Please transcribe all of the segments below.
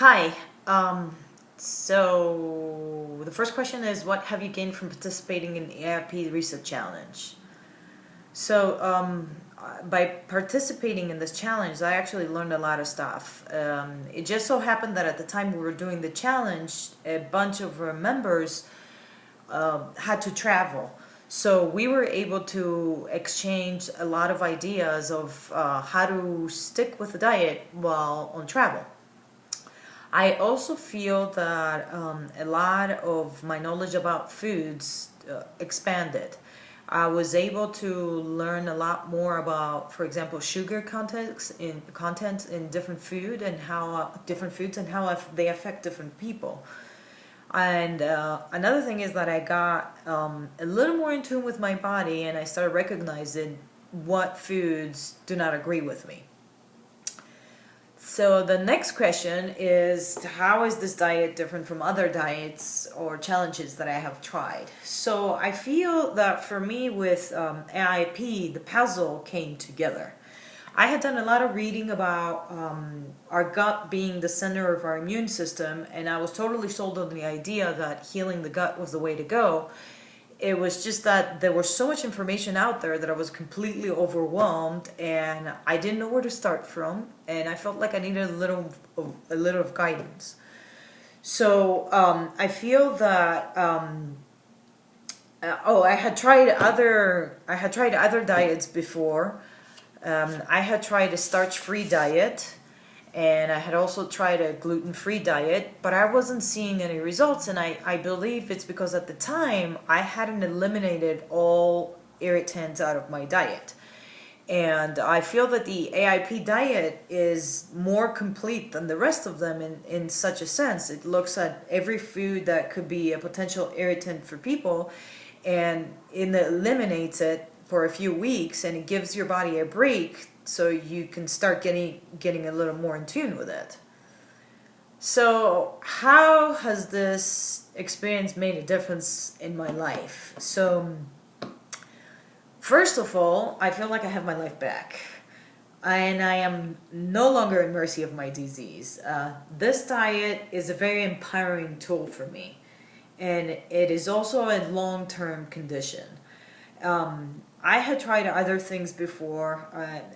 Hi. So the first question is, what have you gained from participating in the AIP Reset Challenge? By participating in this challenge, I actually learned a lot of stuff. It just so happened that at the time we were doing the challenge, a bunch of our members had to travel. So we were able to exchange a lot of ideas of how to stick with the diet while on travel. I also feel that a lot of my knowledge about foods expanded. I was able to learn a lot more about, for example, sugar content in different food and how different foods and how they affect different people. And another thing is that I got a little more in tune with my body, and I started recognizing what foods do not agree with me. So the next question is, how is this diet different from other diets or challenges that I have tried? So I feel that for me with AIP, the puzzle came together. I had done a lot of reading about our gut being the center of our immune system, and I was totally sold on the idea that healing the gut was the way to go. It was just that there was so much information out there that I was completely overwhelmed, and I didn't know where to start from, and I felt like I needed a little of guidance. So I feel that I had tried other diets before. I had tried a starch-free diet, and I had also tried a gluten-free diet, but I wasn't seeing any results, and I believe it's because at the time I hadn't eliminated all irritants out of my diet. And I feel that the AIP diet is more complete than the rest of them in such a sense. It looks at every food that could be a potential irritant for people, and it eliminates it for a few weeks, and it gives your body a break so you can start getting a little more in tune with it. So how has this experience made a difference in my life? So first of all, I feel like I have my life back, and I am no longer at mercy of my disease. This diet is a very empowering tool for me, and it is also a long-term condition. I had tried other things before,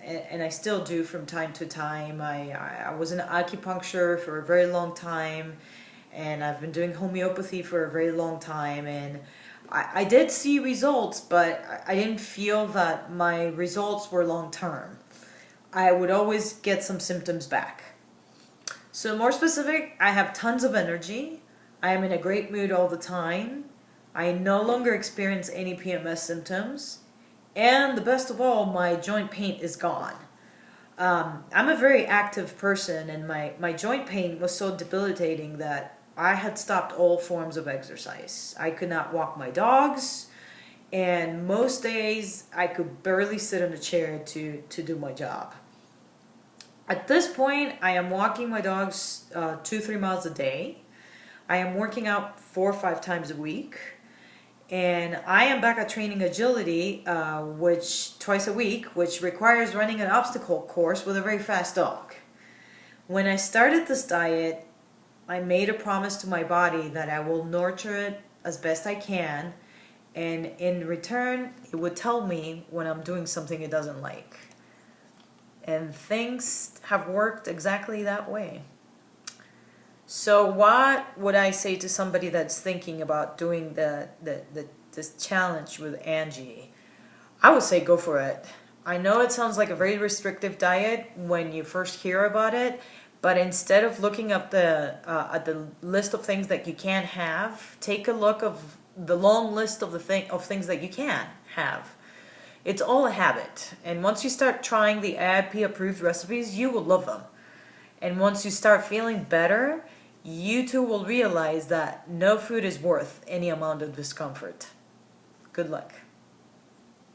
and I still do from time to time. I was in acupuncture for a very long time, and I've been doing homeopathy for a very long time, and I did see results, but I didn't feel that my results were long-term. I would always get some symptoms back. So more specific, I have tons of energy. I am in a great mood all the time. I no longer experience any PMS symptoms. And the best of all, my joint pain is gone. I'm a very active person, and my joint pain was so debilitating that I had stopped all forms of exercise. I could not walk my dogs, and most days I could barely sit in a chair to do my job. At this point, I am walking my dogs 2-3 miles a day. I am working out 4 or 5 times a week. And I am back at training agility, which twice a week, which requires running an obstacle course with a very fast dog. When I started this diet, I made a promise to my body that I will nurture it as best I can, and in return, it would tell me when I'm doing something it doesn't like. And things have worked exactly that way. So what would I say to somebody that's thinking about doing this challenge with Angie? I would say go for it. I know it sounds like a very restrictive diet when you first hear about it, but instead of looking up at the list of things that you can't have, take a look of the long list of things that you can have. It's all a habit, and once you start trying the AIP approved recipes, you will love them. And once you start feeling better, you too will realize that no food is worth any amount of discomfort. Good luck.